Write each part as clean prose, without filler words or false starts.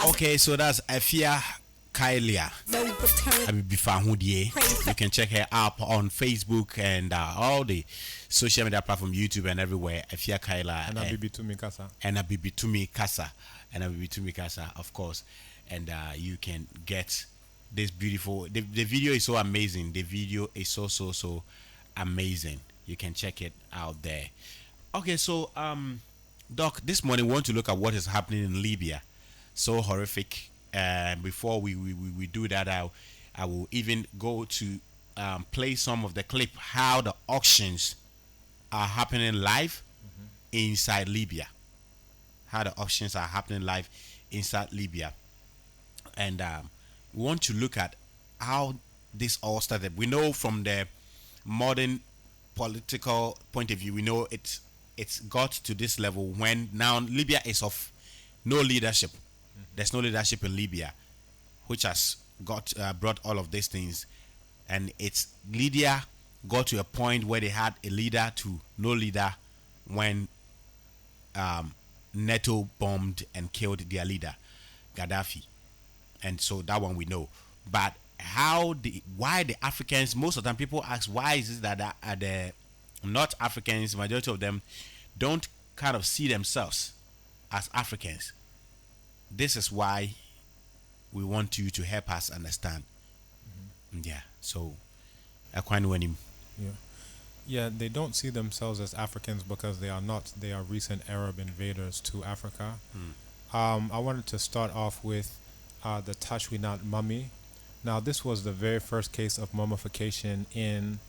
Okay, so that's Afia Kailia. You can check her up on Facebook and all the social media platform, YouTube and everywhere. Afia Kaila and Abibi Tumikasa. And Abibi Tumikasa. And Abibi Tumikasa, of course. And you can get this beautiful. The video is so amazing. The video is so amazing. You can check it out there. Okay, so Doc, this morning we want to look at what is happening in Libya. So horrific. Before we do that, I will even go to play some of the clip how the auctions are happening live inside Libya. How the auctions are happening live inside Libya. And we want to look at how this all started. We know from the modern political point of view, we know it's got to this level when now Libya is of no leadership. There's no leadership in Libya, which has brought all of these things, and it's Libya got to a point where they had a leader to no leader when NATO bombed and killed their leader, Gaddafi, and so that one we know. But why the Africans? Most of the time, people ask why is it that the North Africans, majority of them, don't kind of see themselves as Africans. This is why we want you to help us understand. Yeah. So, yeah, they don't see themselves as Africans because they are not. They are recent Arab invaders to Africa. I wanted to start off with the Tashwinat mummy. Now, this was the very first case of mummification in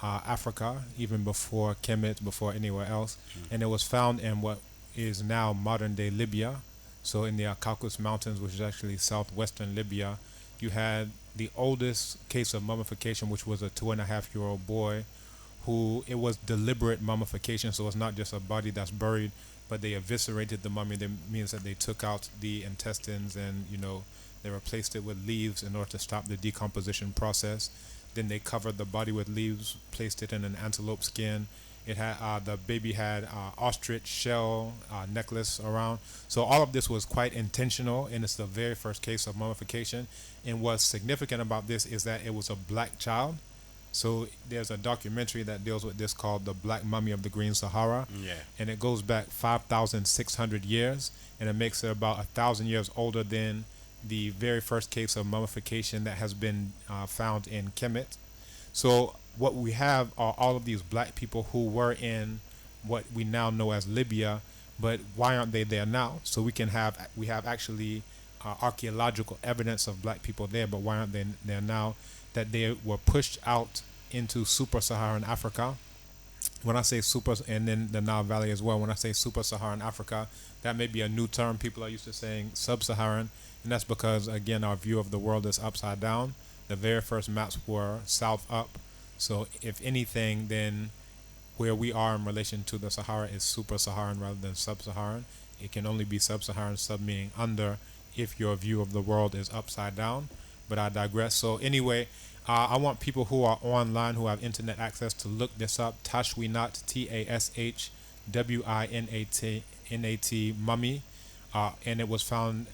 Africa, even before Kemet, before anywhere else, and it was found in what is now modern-day Libya. So in the Caucasus Mountains, which is actually southwestern Libya, you had the oldest case of mummification, which was a 2.5-year-old boy who, it was deliberate mummification. So it's not just a body that's buried, but they eviscerated the mummy. That means that they took out the intestines and, they replaced it with leaves in order to stop the decomposition process. Then they covered the body with leaves, placed it in an antelope skin. It had the baby had ostrich shell necklace around. So all of this was quite intentional, and it's the very first case of mummification. And what's significant about this is that it was a black child. So there's a documentary that deals with this called The Black Mummy of the Green Sahara. Yeah. And it goes back 5,600 years, and it makes it about 1,000 years older than the very first case of mummification that has been found in Kemet. So what we have are all of these black people who were in what we now know as Libya, but why aren't they there now? So we have actually archaeological evidence of black people there, but why aren't they there now? That they were pushed out into super-Saharan Africa. When I say super, and then the Nile Valley as well, when I say super-Saharan Africa, that may be a new term. People are used to saying sub-Saharan, and that's because, again, our view of the world is upside down. The very first maps were south up. So if anything, then where we are in relation to the Sahara is super-Saharan rather than sub-Saharan. It can only be sub-Saharan, sub meaning under, if your view of the world is upside down. But I digress. So anyway, I want people who are online, who have internet access, to look this up. Tashwinat, Tashwinat mummy. And it was found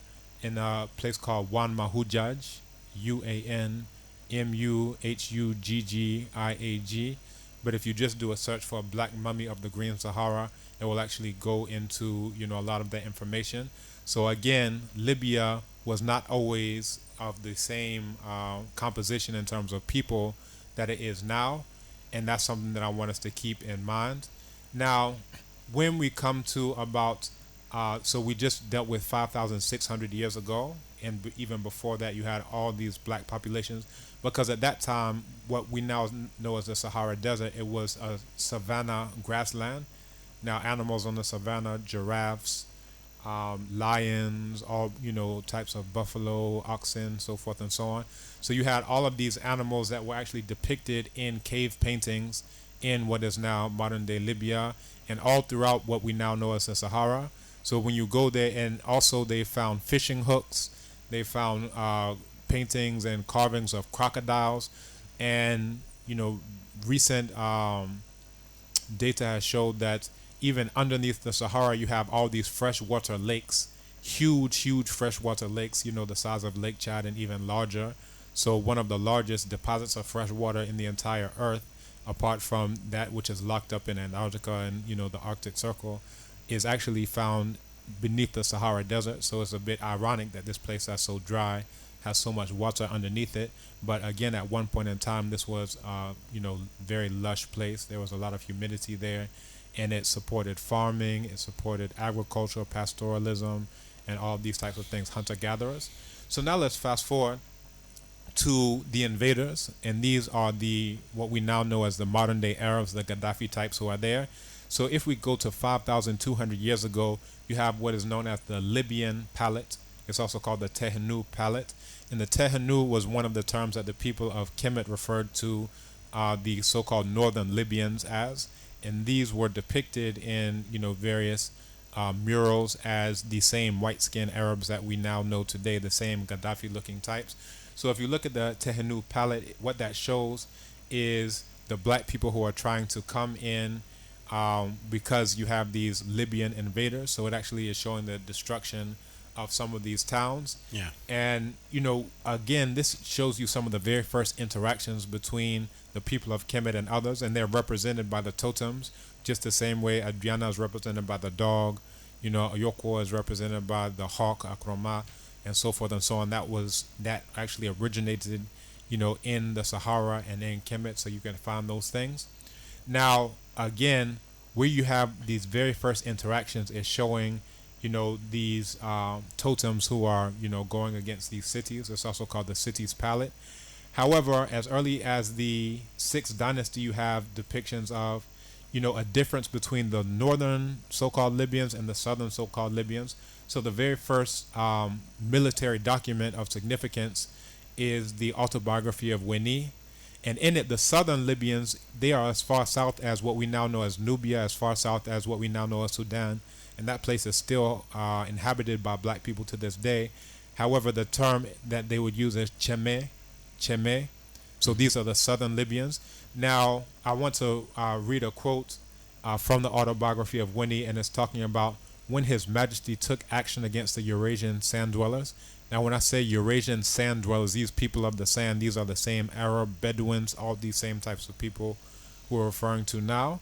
in a place called Wan Mahujaj, UANMUHUGGIAG. But if you just do a search for Black Mummy of the Green Sahara, it will actually go into a lot of that information. So again, Libya was not always of the same composition in terms of people that it is now, and that's something that I want us to keep in mind. Now, when we come to about so we just dealt with 5,600 years ago, and even before that you had all these black populations, because at that time what we now know as the Sahara Desert, it was a savanna grassland. Now animals on the savanna, giraffes, lions, all types of buffalo, oxen, so forth and so on. So you had all of these animals that were actually depicted in cave paintings in what is now modern day Libya and all throughout what we now know as the Sahara. So when you go there, and also they found fishing hooks, they found paintings and carvings of crocodiles, and recent data has showed that even underneath the Sahara, you have all these freshwater lakes, huge freshwater lakes, the size of Lake Chad and even larger. So one of the largest deposits of fresh water in the entire earth, apart from that which is locked up in Antarctica and the Arctic Circle, is actually found beneath the Sahara Desert. So it's a bit ironic that this place that's so dry has so much water underneath it. But again, at one point in time, this was very lush place. There was a lot of humidity there, and it supported farming, it supported agriculture, pastoralism, and all of these types of things, hunter gatherers. So now let's fast forward to the invaders, and these are the what we now know as the modern day Arabs, the Gaddafi types who are there. So if we go to 5,200 years ago, you have what is known as the Libyan palette. It's also called the Tehenu palette. And the Tehenu was one of the terms that the people of Kemet referred to the so-called northern Libyans as. And these were depicted in various murals as the same white-skinned Arabs that we now know today, the same Gaddafi-looking types. So if you look at the Tehenu palette, what that shows is the black people who are trying to come in because you have these Libyan invaders. So it actually is showing the destruction of some of these towns. Yeah. And, again, this shows you some of the very first interactions between the people of Kemet and others, and they're represented by the totems, just the same way Adriana is represented by the dog, Ayoko is represented by the hawk, Akroma, and so forth and so on. That actually originated, in the Sahara and in Kemet, so you can find those things. Now, again, where you have these very first interactions is showing these totems who are going against these cities. It's also called the cities palette. However, as early as the 6th dynasty, you have depictions of a difference between the northern so-called Libyans and the southern so-called Libyans. So the very first military document of significance is the autobiography of Weni. And in it, the southern Libyans, they are as far south as what we now know as Nubia, as far south as what we now know as Sudan. And that place is still inhabited by black people to this day. However, the term that they would use is Cheme. So these are the southern Libyans. Now, I want to read a quote from the autobiography of Winnie, and it's talking about when His Majesty took action against the Eurasian sand dwellers. Now, when I say Eurasian sand dwellers, these people of the sand, these are the same Arab, Bedouins, all these same types of people who we're referring to now.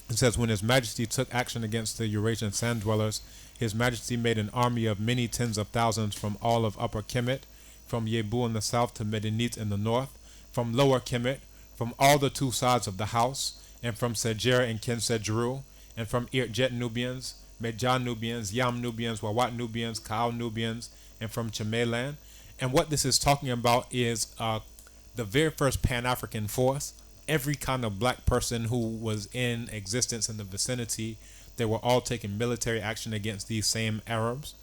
It says, when His Majesty took action against the Eurasian sand dwellers, His Majesty made an army of many tens of thousands from all of Upper Kemet, from Yebu in the south to Medinit in the north, from Lower Kemet, from all the two sides of the house, and from Sejer and Kensedru, and from Irjet Nubians, Medjan Nubians, Yam Nubians, Wawat Nubians, Kao Nubians, and from Chemeland. And what this is talking about is the very first Pan-African force. Every kind of black person who was in existence in the vicinity, they were all taking military action against these same Arabs.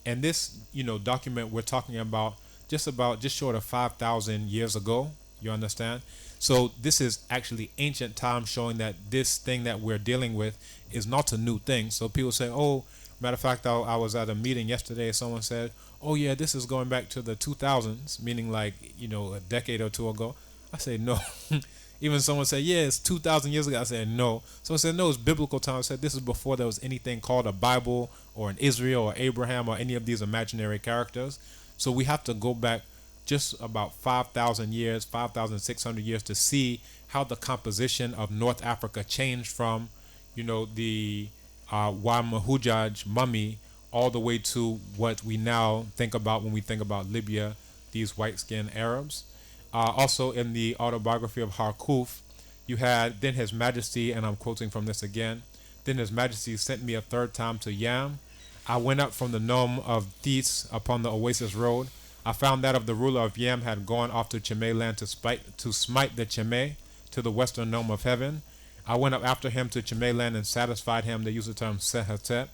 And this, document we're talking about just short of 5,000 years ago. You understand? So this is actually ancient times, showing that this thing that we're dealing with is not a new thing. So people say, oh, matter of fact, I was at a meeting yesterday. Someone said, oh yeah, this is going back to the 2000s, meaning like, a decade or two ago. I say, no. Even someone said, yeah, it's 2,000 years ago. I said, no. Someone said, no, it's biblical time. I said, this is before there was anything called a Bible or an Israel or Abraham or any of these imaginary characters. So we have to go back just about 5,000 years, 5,600 years to see how the composition of North Africa changed from, the Wamahujaj mummy all the way to what we now think about when we think about Libya, these white-skinned Arabs. Also in the autobiography of Harkuf, you had, then His Majesty, and I'm quoting from this again, then His Majesty sent me a third time to Yam. I went up from the Nome of This upon the Oasis Road. I found that of the ruler of Yam had gone off to Cheme land to smite the Cheme to the western Nome of heaven. I went up after him to Cheme land and satisfied him, they use the term Sehetep,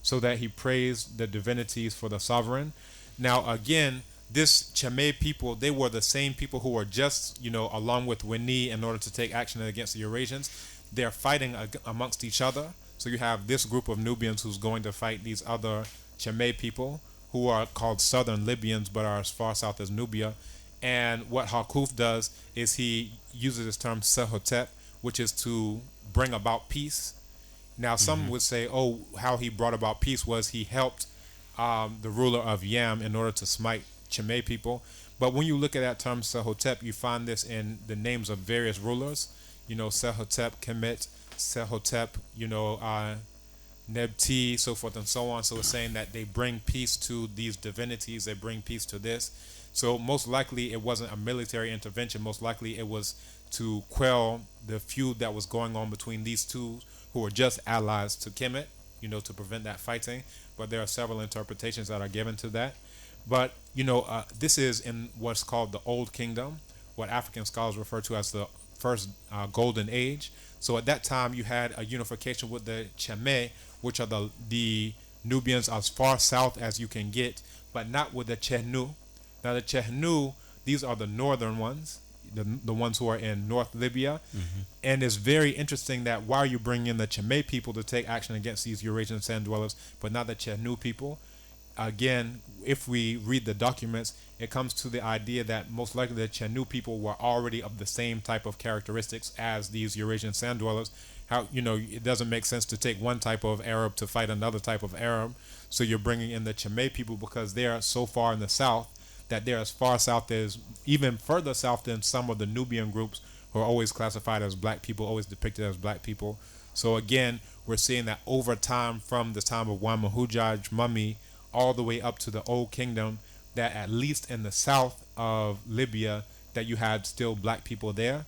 so that he praised the divinities for the sovereign. Now again, this Cheme people, they were the same people who were just, along with Winnie in order to take action against the Eurasians. They're fighting amongst each other. So you have this group of Nubians who's going to fight these other Cheme people who are called Southern Libyans but are as far south as Nubia. And what Harkuf does is he uses this term Sehotep, which is to bring about peace. Now, some would say, oh, how he brought about peace was he helped the ruler of Yam in order to smite Chime people. But when you look at that term Sehotep, you find this in the names of various rulers. Sehotep, Kemet, Sehotep, Nebti, so forth and so on. So it's saying that they bring peace to these divinities, they bring peace to this. So most likely it wasn't a military intervention. Most likely it was to quell the feud that was going on between these two who were just allies to Kemet, to prevent that fighting. But there are several interpretations that are given to that. But, this is in what's called the Old Kingdom, what African scholars refer to as the first golden age. So at that time, you had a unification with the Cheme, which are the Nubians as far south as you can get, but not with the Chehnu. Now, the Chehnu, these are the northern ones, the ones who are in North Libya. And it's very interesting that why are you bringing in the Cheme people to take action against these Eurasian sand dwellers, but not the Chehnu people? Again, if we read the documents, it comes to the idea that most likely the Chenu people were already of the same type of characteristics as these Eurasian sand dwellers. How, it doesn't make sense to take one type of Arab to fight another type of Arab. So you're bringing in the Cheme people because they're so far in the south that they're as far south as, even further south than some of the Nubian groups who are always classified as black people, always depicted as black people. So again, we're seeing that over time, from the time of Wamahujaj Mummy all the way up to the Old Kingdom, that at least in the south of Libya, that you had still black people there.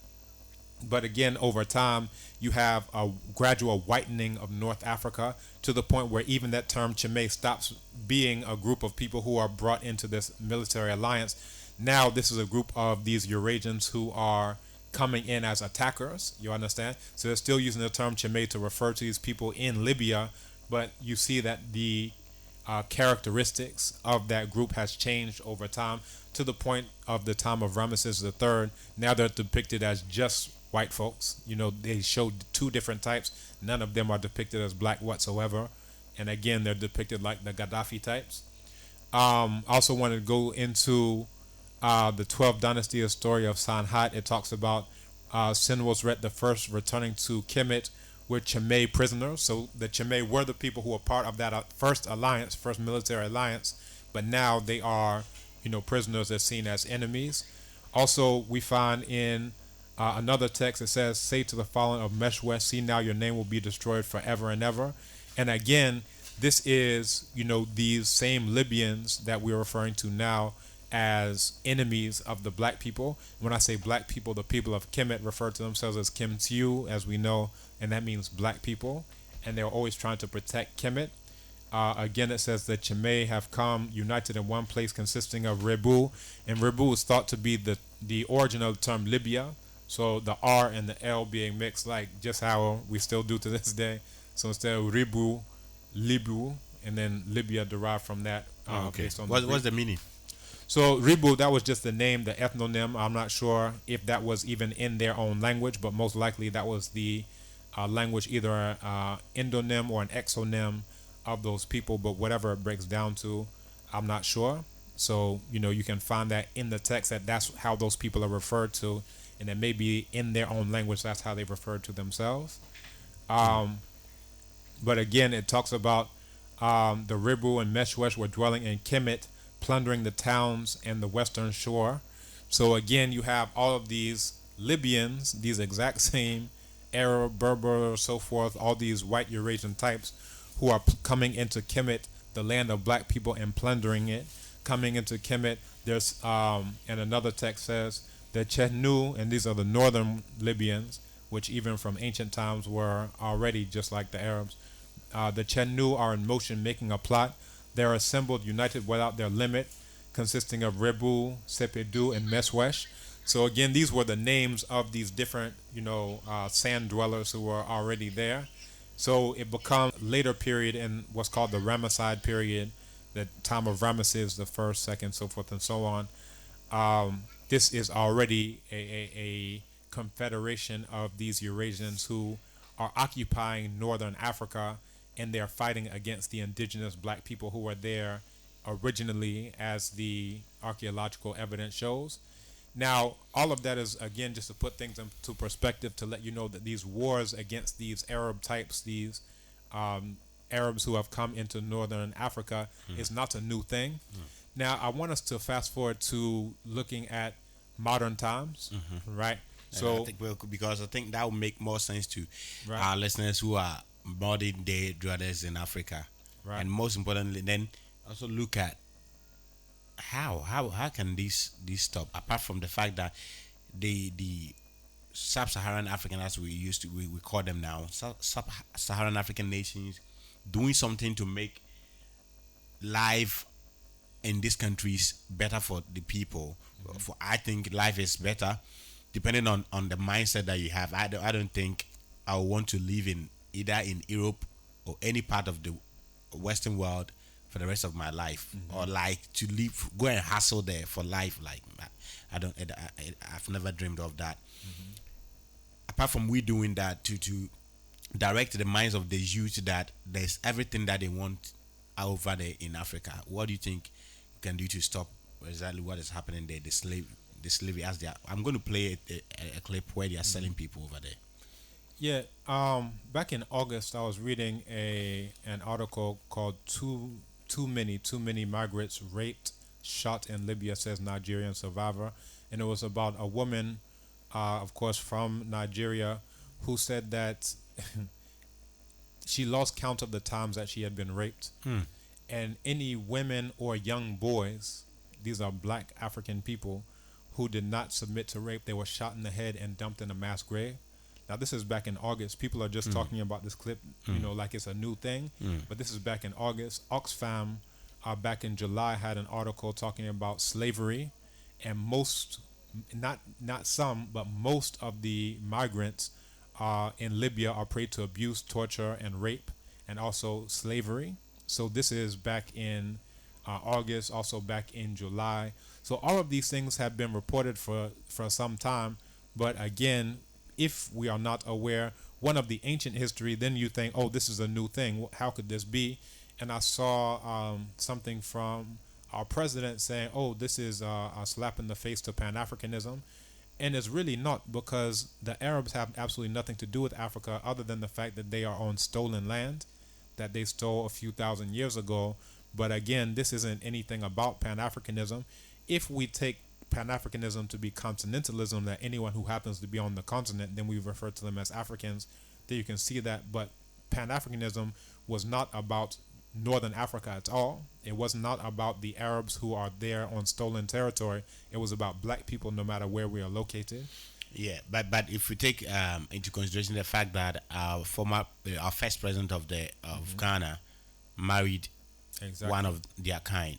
But again, over time, you have a gradual whitening of North Africa to the point where even that term Chime stops being a group of people who are brought into this military alliance. Now this is a group of these Eurasians who are coming in as attackers. You understand? So they're still using the term Chime to refer to these people in Libya, but you see that the characteristics of that group has changed over time to the point of the time of Ramesses III. Now they're depicted as just white folks. They showed two different types. None of them are depicted as black whatsoever. And again, they're depicted like the Gaddafi types. Also wanted to go into the 12th dynasty story of Sanhat. It talks about Senwosret the first returning to Kemet with Chime prisoners. So the Chime were the people who were part of that first alliance, first military alliance, but now they are, prisoners that's seen as enemies. Also, we find in another text, it says, "Say to the fallen of Meshwesh, see now your name will be destroyed forever and ever." And again, this is, these same Libyans that we're referring to now as enemies of the black people. When I say black people, the people of Kemet refer to themselves as Kemtiu, as we know, and that means black people. And they're always trying to protect Kemet. Again, it says that Chime have come united in one place consisting of Rebu. And Rebu is thought to be the origin of the term Libya. So the R and the L being mixed, like just how we still do to this day. So instead of Rebu, Libu, and then Libya derived from that. Okay. Based on What's the meaning? So Ribu, that was just the name, the ethnonym. I'm not sure if that was even in their own language, but most likely that was the language, either endonym or an exonym of those people. But whatever it breaks down to, I'm not sure. So you can find that in the text that that's how those people are referred to, and it may be in their own language. That's how they refer to themselves. But again, it talks about the Ribu and Meshwesh were dwelling in Kemet, plundering the towns and the western shore. So again, you have all of these Libyans, these exact same Arab, Berber, so forth, all these white Eurasian types who are coming into Kemet, the land of black people, and plundering it. Coming into Kemet, there's and another text says the Chehnu, and these are the northern Libyans, which even from ancient times were already just like the Arabs. The Chehnu are in motion, making a plot. They are assembled, united without their limit, consisting of Rebu, Sepedu, and Meswesh. So again, these were the names of these different, sand dwellers who were already there. So it becomes later period in what's called the Ramesside period, the time of Ramesses the first, second, so forth and so on. This is already a confederation of these Eurasians who are occupying northern Africa, and they're fighting against the indigenous black people who were there originally, as the archaeological evidence shows. Now, all of that is again just to put things into perspective to let you know that these wars against these Arab types, these um, Arabs who have come into northern Africa, is not a new thing. Now, I want us to fast forward to looking at modern times, right? And I So, think because I think that will make more sense to right, our listeners who are modern day dwellers in Africa, right, and most importantly, then also look at how can these stop apart from the fact that the sub-Saharan African, as we used to we call them now, sub-Saharan African nations doing something to make life in these countries better for the people. For I think life is better depending on the mindset that you have. I don't think I want to live in either in Europe or any part of the Western world for the rest of my life, or like to live go and hustle there for life. Like I don't I've never dreamed of that. Apart from we doing that to direct the minds of the youth that there's everything that they want over there in Africa. What do you think you can do to stop exactly what is happening there? The slavery as they are. I'm going to play a clip where they are selling people over there. yeah. Back in August, I was reading an article called "Too many migrants raped, shot in Libya," says Nigerian survivor, and it was about a woman, of course from Nigeria, who said that she lost count of the times that she had been raped, and any women or young boys, these are black African people, who did not submit to rape, they were shot in the head and dumped in a mass grave. Now this is back in August. People are just talking about this clip, like it's a new thing, but this is back in August. Oxfam, back in July, had an article talking about slavery, and most, not some, but most of the migrants in Libya are prey to abuse, torture, and rape, and also slavery. So this is back in August, also back in July. So all of these things have been reported for some time, but again, if we are not aware, one of the ancient history, then you think, oh, this is a new thing. How could this be? And I saw something from our president saying, oh, this is a slap in the face to Pan Africanism. And it's really not, because the Arabs have absolutely nothing to do with Africa other than the fact that they are on stolen land that they stole a few thousand years ago. But again, this isn't anything about Pan Africanism. If we take Pan Africanism to be continentalism, that anyone who happens to be on the continent, then we refer to them as Africans, then you can see that. But Pan Africanism was not about Northern Africa at all. It was not about the Arabs who are there on stolen territory. It was about black people, no matter where we are located. Yeah, but if we take into consideration the fact that our first president of Ghana married Exactly. one of their kind,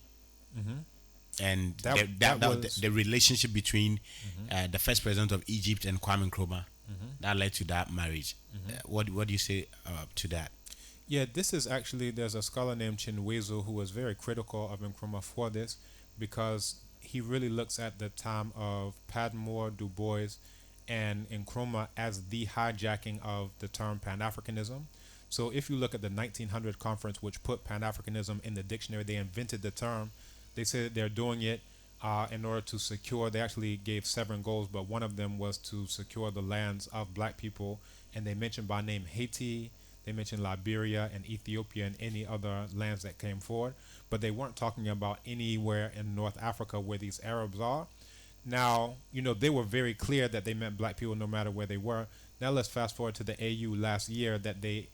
and That was the relationship between the first president of Egypt and Kwame Nkrumah, that led to that marriage. What do you say to that? Yeah, this is actually, there's a scholar named Chinwezu who was very critical of Nkrumah for this, because he really looks at the time of Padmore, Du Bois, and Nkrumah as the hijacking of the term Pan-Africanism. So if you look at the 1900 conference, which put Pan-Africanism in the dictionary, they invented the term. They say that they're doing it in order to secure, they actually gave 7 goals, but one of them was to secure the lands of black people. And they mentioned by name Haiti, they mentioned Liberia and Ethiopia and any other lands that came forward. But they weren't talking about anywhere in North Africa where these Arabs are. Now, they were very clear that they meant black people no matter where they were. Now let's fast forward to the AU last year, that they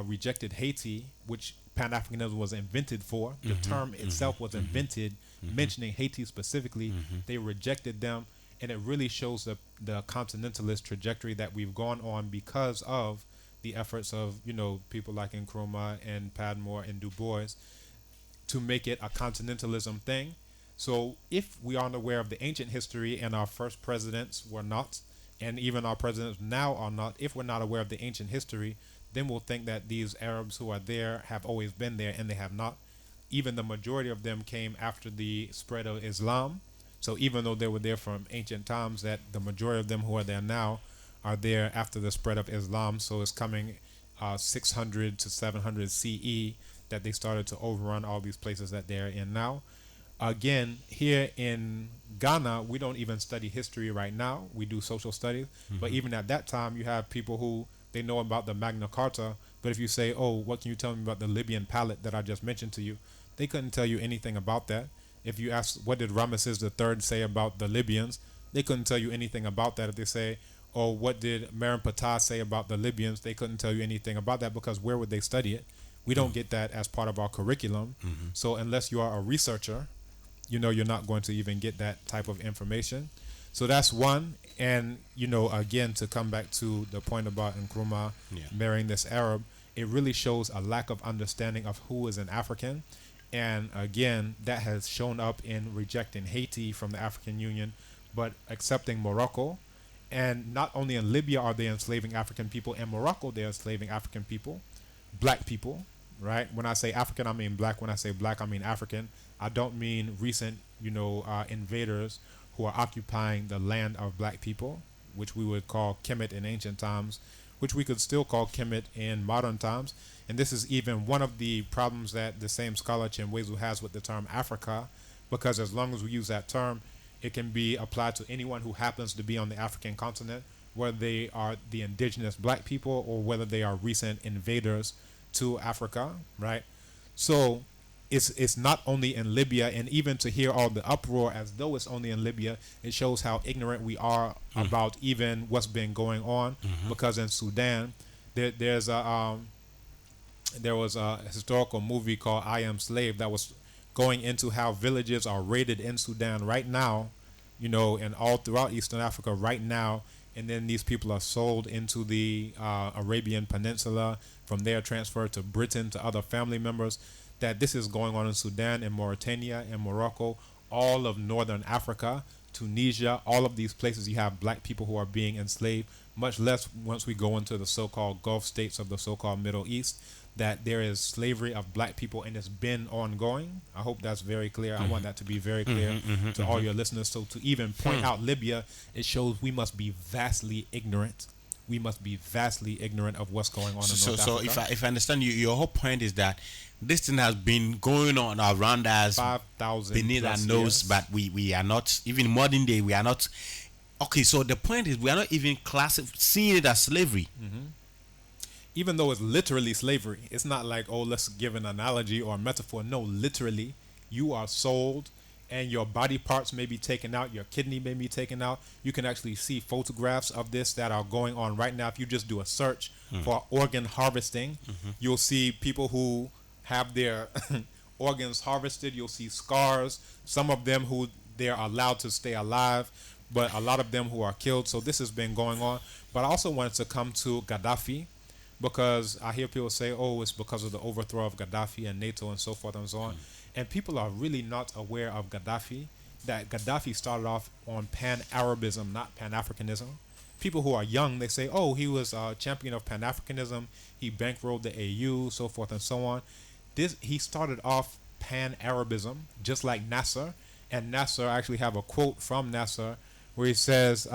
rejected Haiti, which Pan-Africanism was invented for. The term itself was invented, mentioning Haiti specifically. They rejected them, and it really shows the continentalist trajectory that we've gone on because of the efforts of people like Nkrumah and Padmore and Du Bois to make it a continentalism thing. So if we aren't aware of the ancient history, and our first presidents were not, and even our presidents now are not, if we're not aware of the ancient history, then we'll think that these Arabs who are there have always been there, and they have not. Even the majority of them came after the spread of Islam. So even though they were there from ancient times, that the majority of them who are there now are there after the spread of Islam. So it's coming 600 to 700 CE that they started to overrun all these places that they're in now. Again, here in Ghana, we don't even study history right now. We do social studies. But even at that time, you have people who they know about the Magna Carta. But if you say, oh, what can you tell me about the Libyan palette that I just mentioned to you? They couldn't tell you anything about that. If you ask, what did Ramesses III say about the Libyans? They couldn't tell you anything about that. If they say, oh, what did Marin Patah say about the Libyans? They couldn't tell you anything about that because where would they study it? We don't get that as part of our curriculum. So unless you are a researcher, you're not going to even get that type of information. So that's one. And again, to come back to the point about Nkrumah marrying this Arab, it really shows a lack of understanding of who is an African. And again, that has shown up in rejecting Haiti from the African Union, but accepting Morocco. And not only in Libya are they enslaving African people, in Morocco they're enslaving African people, black people, right? When I say African, I mean black. When I say black, I mean African. I don't mean recent, invaders who are occupying the land of black people, which we would call Kemet in ancient times, which we could still call Kemet in modern times. And this is even one of the problems that the same scholar Chinwezu has with the term Africa, because as long as we use that term, it can be applied to anyone who happens to be on the African continent, whether they are the indigenous black people or whether they are recent invaders to Africa, right? So it's not only in Libya, and even to hear all the uproar as though it's only in Libya, it shows how ignorant we are about even what's been going on. Because in Sudan, there was a historical movie called I Am Slave that was going into how villages are raided in Sudan right now, and all throughout Eastern Africa right now. And then these people are sold into the Arabian Peninsula, from there transferred to Britain to other family members. That this is going on in Sudan and Mauritania and Morocco, all of northern Africa, Tunisia, all of these places you have black people who are being enslaved, much less once we go into the so-called Gulf states of the so-called Middle East, that there is slavery of black people and it's been ongoing. I hope that's very clear. I want that to be very clear to all your listeners. So to even point out Libya, it shows we must be vastly ignorant. We must be vastly ignorant of what's going on in North Africa. So if I understand you, your whole point is that this thing has been going on around us, 5,000 beneath our nose, but we are not, even modern day, we are not. Okay, so the point is we are not even seeing it as slavery. Even though it's literally slavery. It's not like, oh, let's give an analogy or a metaphor. No, literally, you are sold and your body parts may be taken out, your kidney may be taken out. You can actually see photographs of this that are going on right now. If you just do a search for organ harvesting, you'll see people who have their organs harvested. You'll see scars, some of them who they're allowed to stay alive, but a lot of them who are killed. So this has been going on. But I also wanted to come to Gaddafi, because I hear people say, oh, it's because of the overthrow of Gaddafi and NATO and so forth and so on. And people are really not aware of Gaddafi, that Gaddafi started off on Pan-Arabism, not Pan-Africanism. People who are young, they say, oh, he was a champion of Pan-Africanism, he bankrolled the AU, so forth and so on. He started off Pan-Arabism, just like Nasser. And Nasser, I actually have a quote from Nasser where he says,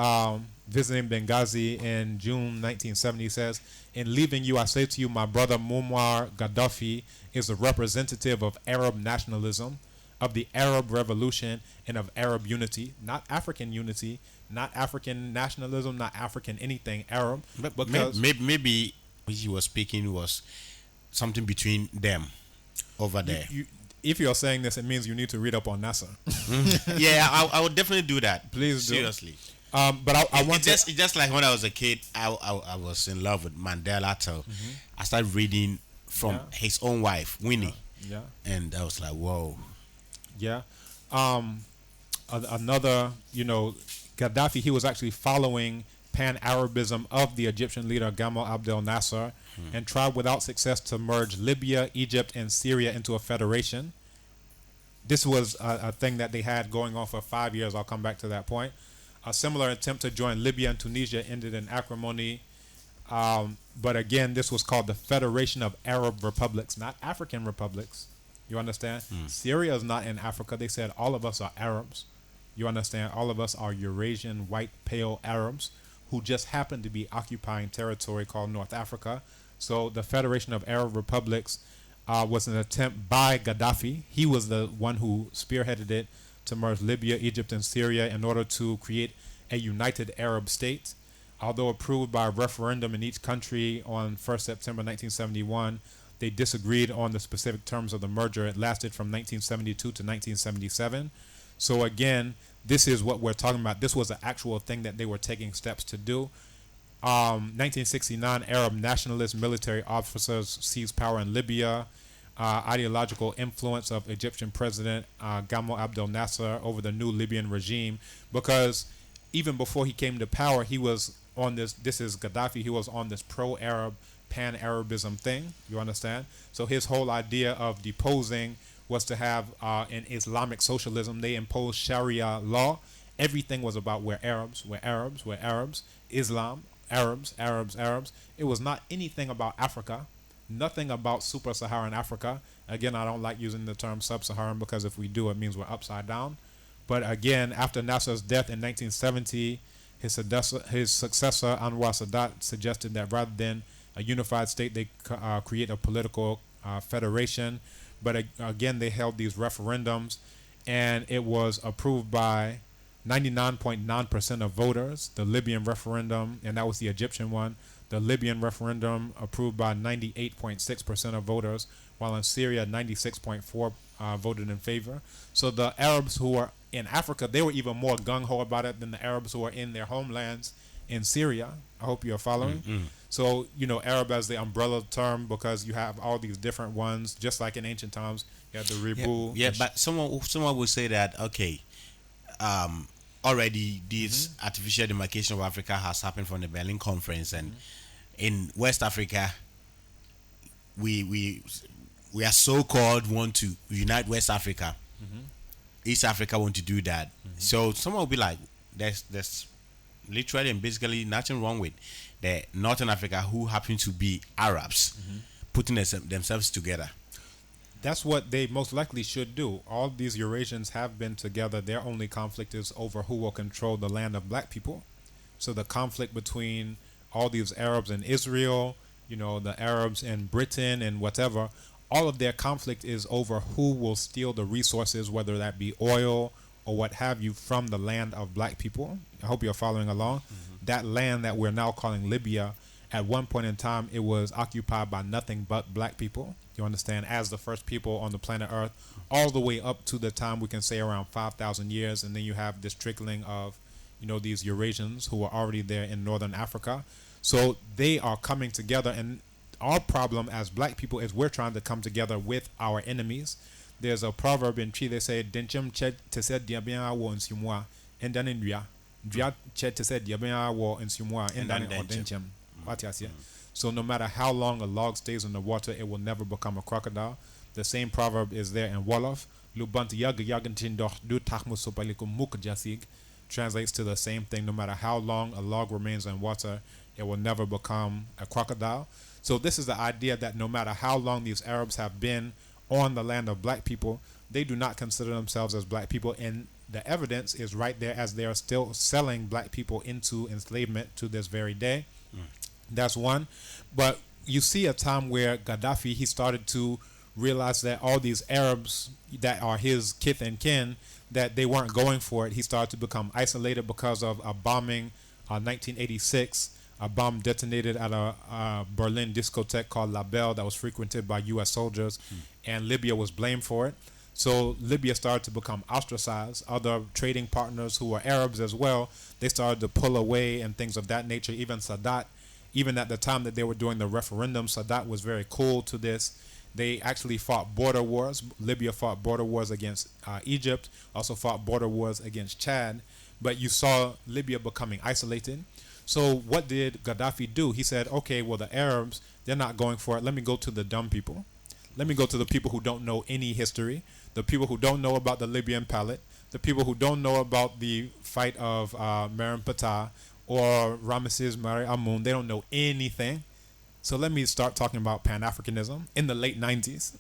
visiting Benghazi in June 1970, he says, in leaving you, I say to you, my brother Muammar Gaddafi is a representative of Arab nationalism, of the Arab revolution, and of Arab unity, not African unity, not African nationalism, not African anything, Arab. But maybe he was speaking was something between them over there. If you're saying this, it means you need to read up on Nasser. Yeah, I would definitely do that. Please do. Seriously. But I want it's just like when I was a kid, I was in love with Mandela. So I started reading from his own wife, Winnie. Yeah. And I was like, whoa. Yeah. Another, Gaddafi, he was actually following Pan-Arabism of the Egyptian leader Gamal Abdel Nasser and tried without success to merge Libya, Egypt, and Syria into a federation. This was a thing that they had going on for 5 years. I'll come back to that point. A similar attempt to join Libya and Tunisia ended in acrimony. But again, this was called the Federation of Arab Republics, not African republics. You understand? Syria is not in Africa. They said all of us are Arabs. You understand? All of us are Eurasian, white, pale Arabs who just happen to be occupying territory called North Africa. So the Federation of Arab Republics was an attempt by Gaddafi. He was the one who spearheaded it to merge Libya, Egypt, and Syria in order to create a united Arab state. Although approved by a referendum in each country on 1st September 1971, they disagreed on the specific terms of the merger. It lasted from 1972 to 1977. So again, this is what we're talking about. This was an actual thing that they were taking steps to do. 1969, Arab nationalist military officers seized power in Libya. Ideological influence of Egyptian President Gamal Abdel Nasser over the new Libyan regime, because even before he came to power, he was on this is Gaddafi, he was on this pro-Arab, pan-Arabism thing, you understand? So his whole idea of deposing was to have an Islamic socialism. They imposed Sharia law. Everything was about we're Arabs, we're Arabs, we're Arabs, Islam, Arabs, Arabs, Arabs. It was not anything about Africa, nothing about super-Saharan Africa. Again, I don't like using the term sub-Saharan because if we do, it means we're upside down. But again, after Nasser's death in 1970, his successor Anwar Sadat suggested that rather than a unified state, they create a political federation. But again, they held these referendums, and it was approved by 99.9% of voters. The Libyan referendum, and that was the Egyptian one. The Libyan referendum approved by 98.6% of voters, while in Syria, 96.4% voted in favor. So the Arabs who were in Africa, they were even more gung-ho about it than the Arabs who are in their homelands in Syria. I hope you're following. Mm-hmm. So, Arab as the umbrella term, because you have all these different ones, just like in ancient times, you had the Ribu. Yeah, but someone will say that, okay, already this artificial demarcation of Africa has happened from the Berlin Conference, and in West Africa, we are so-called want to unite West Africa. East Africa want to do that. So someone will be like, there's literally and basically nothing wrong with the Northern Africa who happen to be Arabs putting themselves together. That's what they most likely should do. All these Eurasians have been together. Their only conflict is over who will control the land of black people. So the conflict between all these Arabs in Israel, the Arabs in Britain and whatever, all of their conflict is over who will steal the resources, whether that be oil or what have you, from the land of black people. I hope you're following along. That land that we're now calling Libya, at one point in time, it was occupied by nothing but black people. You understand? As the first people on the planet Earth, all the way up to the time we can say around 5,000 years. And then you have this trickling of, these Eurasians who are already there in Northern Africa. So they are coming together, and our problem as black people is we're trying to come together with our enemies. There's a proverb in Chi, they say, Denchem chet te se diabia wo nsumwa endane ndua. Ndua chet te se diabia wo nsumwa endane odenchem. So no matter how long a log stays in the water, it will never become a crocodile. The same proverb is there in Wolof. Lubant yaga yagantindoch du takmu sopalikum mukjasig. Translates to the same thing. No matter how long a log remains in water, it will never become a crocodile. So this is the idea that no matter how long these Arabs have been on the land of black people, they do not consider themselves as black people. And the evidence is right there, as they are still selling black people into enslavement to this very day. That's one. But you see a time where Gaddafi, he started to realize that all these Arabs that are his kith and kin, that they weren't going for it. He started to become isolated because of a bombing 1986. A bomb detonated at a Berlin discotheque called La Belle that was frequented by U.S. soldiers, and Libya was blamed for it. So Libya started to become ostracized. Other trading partners who were Arabs as well, they started to pull away and things of that nature. Even Sadat, even at the time that they were doing the referendum, Sadat was very cool to this. They actually fought border wars. Libya fought border wars against Egypt, also fought border wars against Chad. But you saw Libya becoming isolated. So what did Gaddafi do? He said, okay, well, the Arabs, they're not going for it. Let me go to the dumb people. Let me go to the people who don't know any history, the people who don't know about the Libyan palette, the people who don't know about the fight of Merim Patah or Ramesses Mari Amun. They don't know anything. So let me start talking about Pan-Africanism in the late 90s.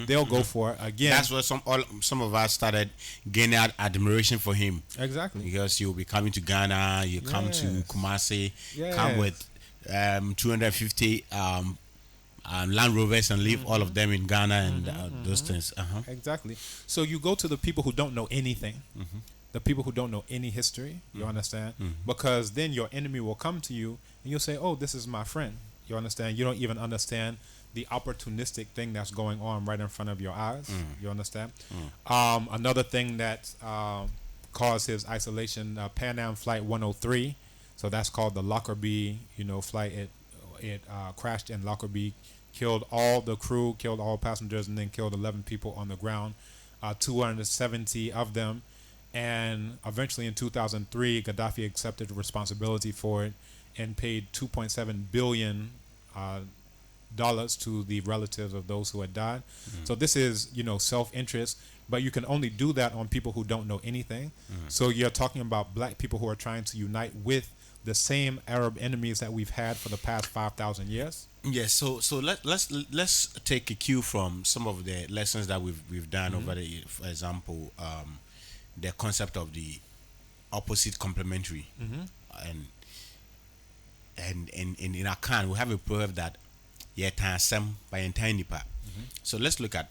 They'll go for it again. That's where some of us started gaining admiration for him. Exactly. Because you'll be coming to Ghana, you come to Kumasi, come with 250 Land Rovers and leave all of them in Ghana and those things. Exactly. So you go to the people who don't know anything, the people who don't know any history. You understand? Because then your enemy will come to you and you'll say, "Oh, this is my friend." You understand? You don't even understand the opportunistic thing that's going on right in front of your eyes. You understand? Another thing that caused his isolation, Pan Am Flight 103. So that's called the Lockerbie, flight. It crashed in Lockerbie, killed all the crew, killed all passengers, and then killed 11 people on the ground, 270 of them. And eventually in 2003, Gaddafi accepted responsibility for it and paid $2.7 billion dollars to the relatives of those who had died. So this is, self-interest, but you can only do that on people who don't know anything. So you're talking about black people who are trying to unite with the same Arab enemies that we've had for the past 5,000 years. Yes, so let's take a cue from some of the lessons that we've done over the year. For example, the concept of the opposite complementary, and in Akan we have a proverb that by entire nipa. So let's look at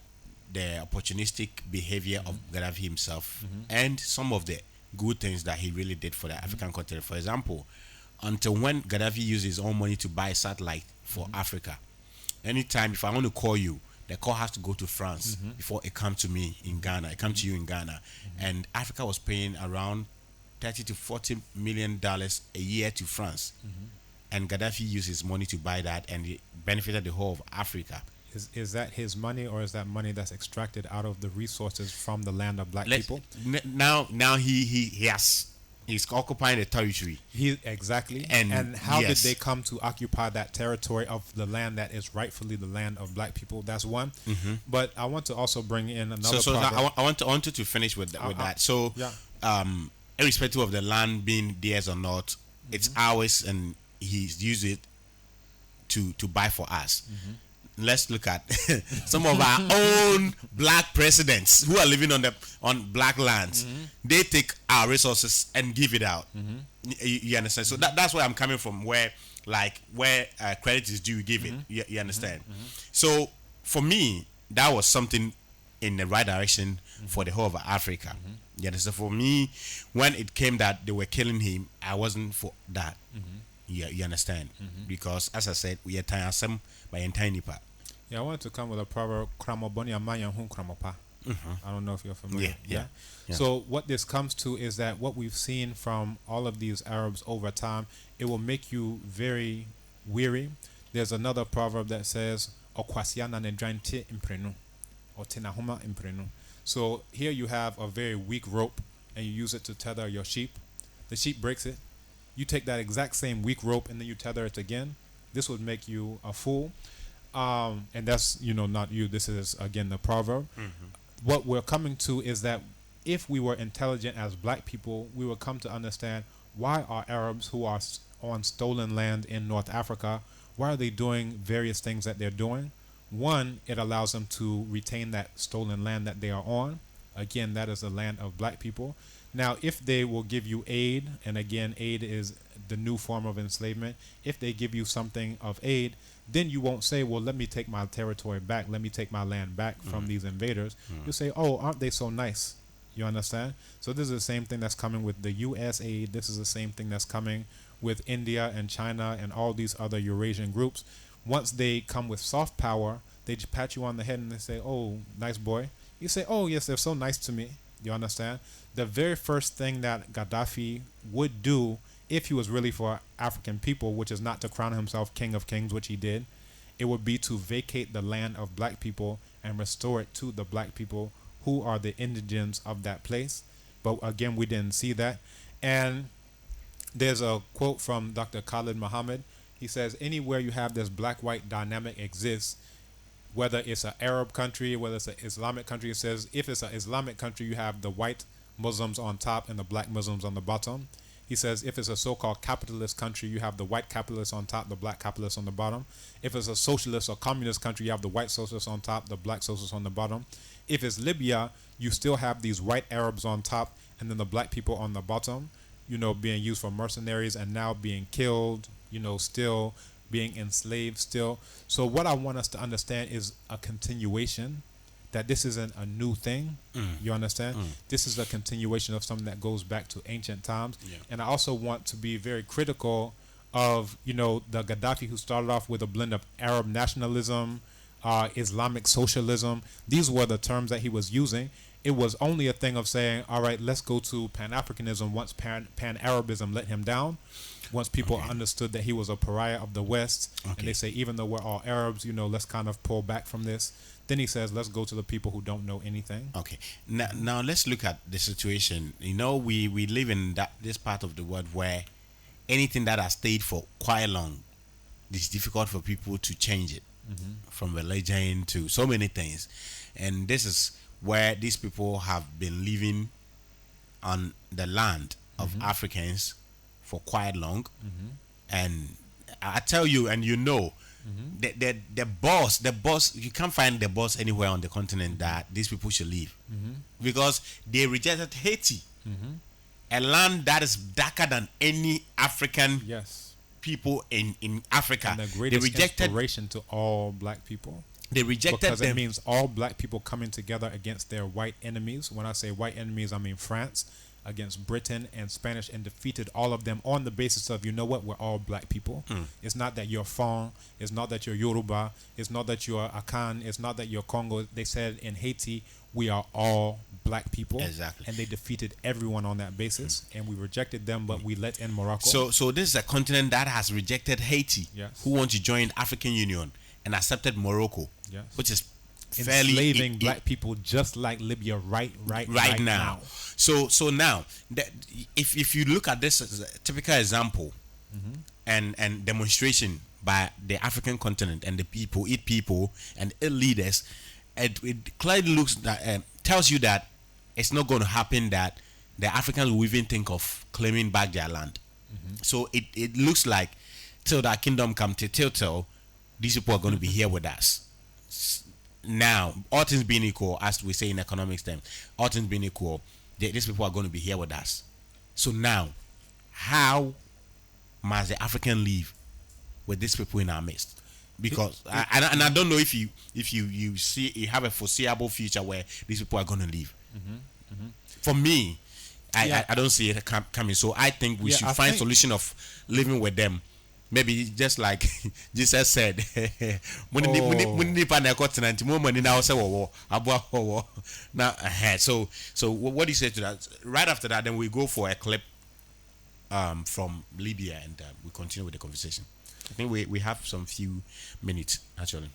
the opportunistic behavior of Gaddafi himself and some of the good things that he really did for the African continent. For example, until when Gaddafi used his own money to buy a satellite for Africa, anytime if I want to call you, the call has to go to France before it comes to me in Ghana. It comes to you in Ghana, and Africa was paying around $30 to $40 million a year to France, and Gaddafi used his money to buy that, and it benefited the whole of Africa. Is that his money, or is that money that's extracted out of the resources from the land of black people? Now he's occupying the territory. Exactly. And how did they come to occupy that territory of the land that is rightfully the land of black people? That's one. But I want to also bring in another. So I want to finish with that. So, irrespective of the land being theirs or not, it's ours, and he's used it to buy for us. Let's look at some of our own black presidents who are living on black lands. They take our resources and give it out. You understand? So that's where I'm coming from. Where credit is due, give it. You understand? So for me, that was something in the right direction for the whole of Africa. You understand? For me, when it came that they were killing him, I wasn't for that. You understand? Because as I said, we are some by entire nipa. I wanted to come with a proverb, "Kramoboni amaya hun kramopa." I don't know if you're familiar. Yeah. So what this comes to is that what we've seen from all of these Arabs over time, it will make you very weary. There's another proverb that says, "Okwasiana nedrainte imprenu, or tenahuma imprenu." So here you have a very weak rope, and you use it to tether your sheep. The sheep breaks it. You take that exact same weak rope and then you tether it again. This would make you a fool. And that's, not you. This is, again, the proverb. What we're coming to is that if we were intelligent as black people, we would come to understand why are Arabs who are on stolen land in North Africa, why are they doing various things that they're doing? One, it allows them to retain that stolen land that they are on. Again, that is the land of black people. Now, if they will give you aid, and again, aid is the new form of enslavement. If they give you something of aid, then you won't say, well, let me take my territory back. Let me take my land back from these invaders. You say, oh, aren't they so nice? You understand? So this is the same thing that's coming with the U.S. aid. This is the same thing that's coming with India and China and all these other Eurasian groups. Once they come with soft power, they just pat you on the head and they say, oh, nice boy. You say, oh, yes, they're so nice to me. You understand? The very first thing that Gaddafi would do if he was really for African people, which is not to crown himself king of kings, which he did, it would be to vacate the land of black people and restore it to the black people who are the indigents of that place. But again, we didn't see that. And there's a quote from Dr. Khalid Muhammad. He says, anywhere you have this black-white dynamic exists, whether it's an Arab country, whether it's an Islamic country, it says if it's an Islamic country, you have the white Muslims on top and the black Muslims on the bottom. He says if it's a so-called capitalist country, you have the white capitalists on top, the black capitalists on the bottom. If it's a socialist or communist country, you have the white socialists on top, the black socialists on the bottom. If it's Libya, you still have these white Arabs on top and then the black people on the bottom, being used for mercenaries and now being killed, still being enslaved still. So what I want us to understand is a continuation, that this isn't a new thing. You understand? This is a continuation of something that goes back to ancient times. Yeah. And I also want to be very critical of, the Gaddafi who started off with a blend of Arab nationalism, Islamic socialism. These were the terms that he was using. It was only a thing of saying, all right, let's go to Pan-Africanism once Pan-Arabism let him down. Once people understood that he was a pariah of the West, and they say, even though we're all Arabs, let's kind of pull back from this. Then he says, let's go to the people who don't know anything. Okay. Now let's look at the situation. We live in this part of the world where anything that has stayed for quite long, it's difficult for people to change it, from religion to so many things. And this is where these people have been living on the land of Africans for quite long. And I tell you, and the boss, you can't find the boss anywhere on the continent that these people should leave, because they rejected Haiti, a land that is darker than any African people in Africa. And the greatest inspiration to all black people. They rejected because them. it means all black people coming together against their white enemies. When I say white enemies, I mean France against Britain and Spanish, and defeated all of them on the basis of, we're all black people. It's not that you're Fon, it's not that you're Yoruba, it's not that you're Akan, it's not that you're Congo. They said in Haiti, we are all black people. Exactly. And they defeated everyone on that basis, and we rejected them, but we let in Morocco. So this is a continent that has rejected Haiti, who want to join the African Union, and accepted Morocco, which is fairly enslaving black people, just like Libya right now. So now, if you look at this as a typical example, and demonstration by the African continent and the people and leaders, it clearly looks that tells you that it's not going to happen that the Africans will even think of claiming back their land. So it looks like till that kingdom come till these people are going to be here with us. Now, all things being equal, as we say in economics terms, all things being equal, these people are going to be here with us. So now, how must the African live with these people in our midst? Because I don't know if you see you have a foreseeable future where these people are going to live. For me, I don't see it coming. So I think we should find solution of living with them. Maybe just like Jesus said, so what do you say to that? Right after that, then we go for a clip from Libya, and we continue with the conversation. I think we have some few minutes actually.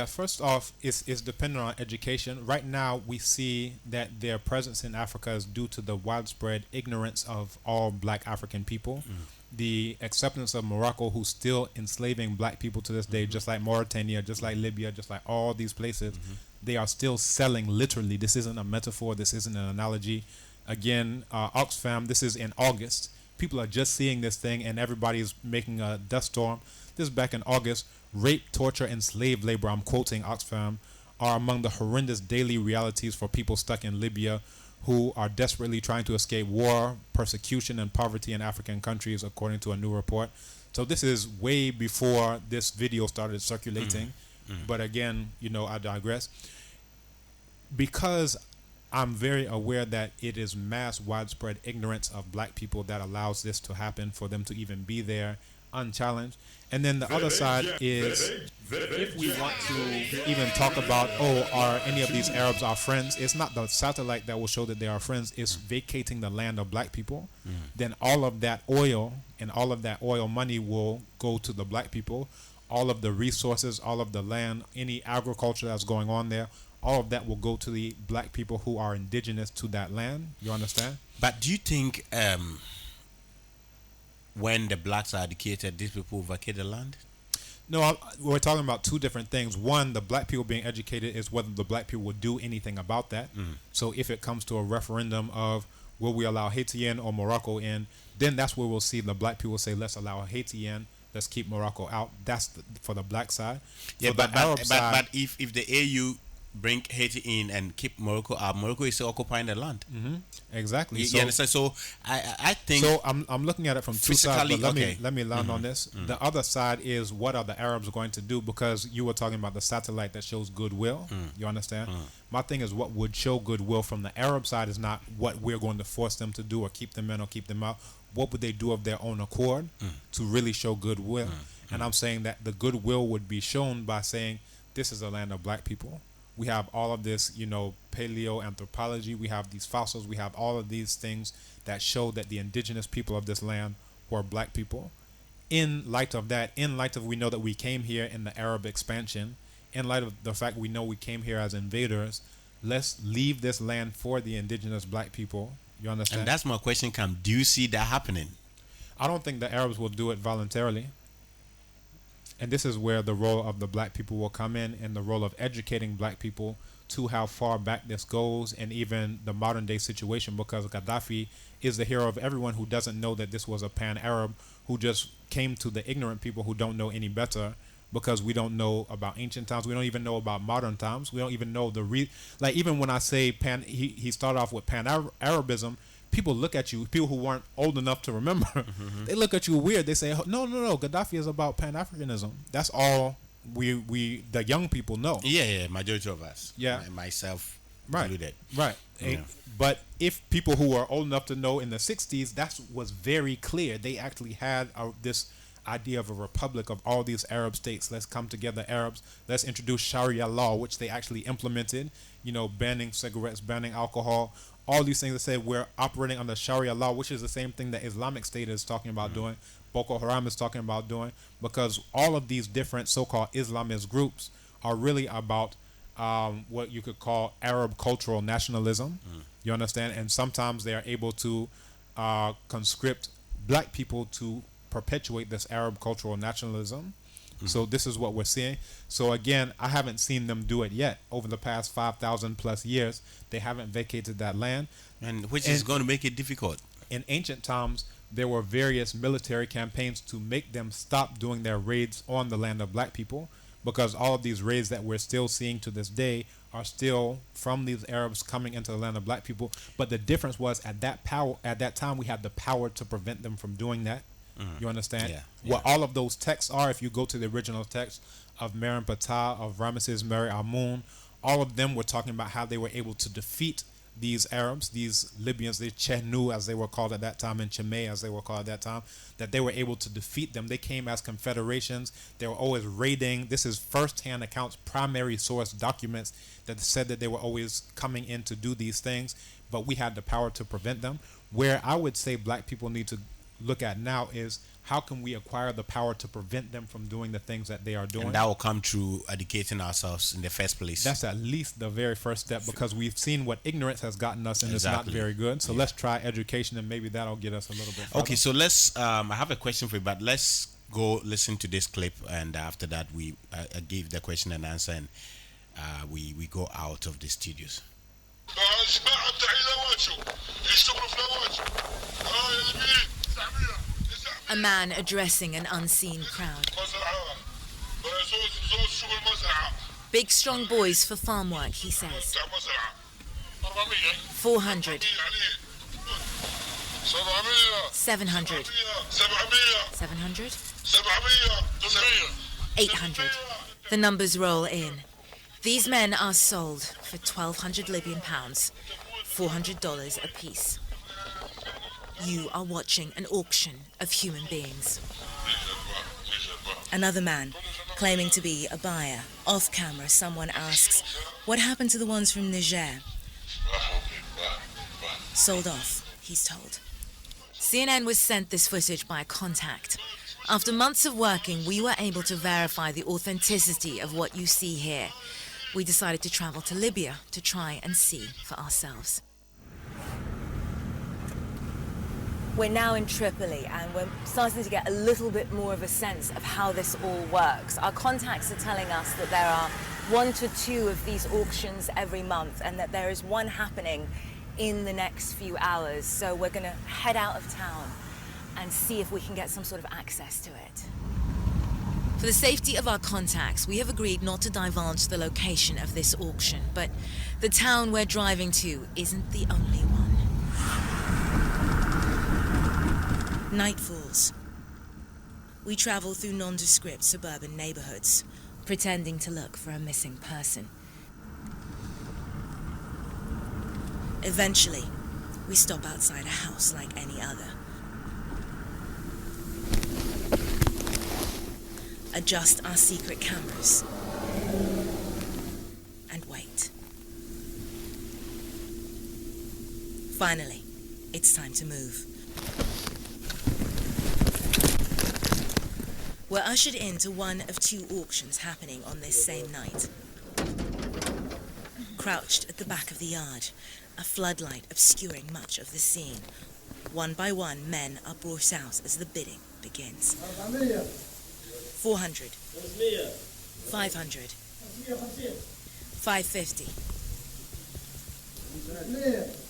First off, it's dependent on education. Right now, we see that their presence in Africa is due to the widespread ignorance of all black African people. The acceptance of Morocco, who's still enslaving black people to this day, just like Mauritania, just like Libya, just like all these places. They are still selling, literally. This isn't a metaphor. This isn't an analogy. Again, Oxfam, this is in August. People are just seeing this thing, and everybody's making a dust storm. This is back in August. Rape, torture, and slave labor, I'm quoting Oxfam, are among the horrendous daily realities for people stuck in Libya who are desperately trying to escape war, persecution, and poverty in African countries, according to a new report. So this is way before this video started circulating. But again, I digress. Because I'm very aware that it is mass widespread ignorance of black people that allows this to happen, for them to even be there unchallenged. And then the other side is, if we want to even talk about, are any of these Arabs our friends? It's not the satellite that will show that they are friends. It's vacating the land of black people. Then all of that oil and all of that oil money will go to the black people. All of the resources, all of the land, any agriculture that's going on there, all of that will go to the black people who are indigenous to that land. You understand? But do you think when the blacks are educated, these people vacate the land? No, we're talking about two different things. One, the black people being educated is whether the black people will do anything about that. So if it comes to a referendum of will we allow Haiti in or Morocco in, then that's where we'll see the black people say, let's allow Haiti in, let's keep Morocco out. That's for the black side. Yeah, but if the AU bring Haiti in and keep Morocco out. Morocco is still occupying the land. Exactly. You understand? So I think So I'm looking at it from two sides, but physically, okay. let me land on this. The other side is what are the Arabs going to do? Because you were talking about the satellite that shows goodwill. You understand? My thing is what would show goodwill from the Arab side is not what we're going to force them to do or keep them in or keep them out. What would they do of their own accord to really show goodwill? And I'm saying that the goodwill would be shown by saying this is a land of black people. We have all of this, paleoanthropology. We have these fossils. We have all of these things that show that the indigenous people of this land were black people. In light of that, in light of we know that we came here in the Arab expansion, in light of the fact we know we came here as invaders, let's leave this land for the indigenous black people. You understand? and that's my question. Do you see that happening? I don't think the Arabs will do it voluntarily. And this is where the role of the black people will come in, and the role of educating black people to how far back this goes, and even the modern day situation, because Gaddafi is the hero of everyone who doesn't know that this was a pan-Arab who just came to the ignorant people who don't know any better, because we don't know about ancient times. We don't even know about modern times. We don't even know like even when I say he started off with pan-Arabism, people look at you, people who weren't old enough to remember, they look at you weird. They say, no, Gaddafi is about Pan-Africanism. That's all we the young people know. Yeah, majority of us. Yeah. Myself Right. included. Right. Yeah. But if people who are old enough to know in the 60s, that was very clear. They actually had this idea of a republic of all these Arab states. Let's come together, Arabs. Let's introduce Sharia law, which they actually implemented, banning cigarettes, banning alcohol, all these things that say we're operating under Sharia law, which is the same thing that Islamic State is talking about doing, Boko Haram is talking about doing, because all of these different so-called Islamist groups are really about what you could call Arab cultural nationalism. You understand? And sometimes they are able to conscript black people to perpetuate this Arab cultural nationalism. So this is what we're seeing. So again, I haven't seen them do it yet. Over the past 5,000 plus years, they haven't vacated that land. And which is going to make it difficult. In ancient times, there were various military campaigns to make them stop doing their raids on the land of black people, because all of these raids that we're still seeing to this day are still from these Arabs coming into the land of black people. But the difference was at that time we had the power to prevent them from doing that. You understand? Yeah. What all of those texts are, if you go to the original text of Meron Ptah, of Ramesses Meri Amun, all of them were talking about how they were able to defeat these Arabs, these Libyans, the Chehnu as they were called at that time, and Chemay as they were called at that time, that they were able to defeat them. They came as confederations. They were always raiding. This is first-hand accounts, primary source documents that said that they were always coming in to do these things, but we had the power to prevent them. Where I would say black people need to look at now is how can we acquire the power to prevent them from doing the things that they are doing. And that will come through educating ourselves in the first place. That's at least the very first step, because we've seen what ignorance has gotten us, and it's not very good. So let's try education, and maybe that'll get us a little bit further. Okay, so let's I have a question for you, but let's go listen to this clip, and after that we give the question and answer, and we go out of the studios. A man addressing an unseen crowd. Big strong boys for farm work, he says. 400. 700. 700. 800. The numbers roll in. These men are sold for 1,200 Libyan pounds, $400 apiece. You are watching an auction of human beings. Another man, claiming to be a buyer. Off camera, someone asks, what happened to the ones from Niger? Sold off, he's told. CNN was sent this footage by a contact. After months of working, we were able to verify the authenticity of what you see here. We decided to travel to Libya to try and see for ourselves. We're now in Tripoli, and we're starting to get a little bit more of a sense of how this all works. Our contacts are telling us that there are 1 to 2 of these auctions every month, and that there is one happening in the next few hours. So we're going to head out of town and see if we can get some sort of access to it. For the safety of our contacts, we have agreed not to divulge the location of this auction, but the town we're driving to isn't the only one. Night falls. We travel through nondescript suburban neighborhoods, pretending to look for a missing person. Eventually, we stop outside a house like any other. Adjust our secret cameras and wait. Finally, it's time to move. We're ushered into one of two auctions happening on this same night. Crouched at the back of the yard, a floodlight obscuring much of the scene. One by one, men are brought out as the bidding begins. 400, 500, 550,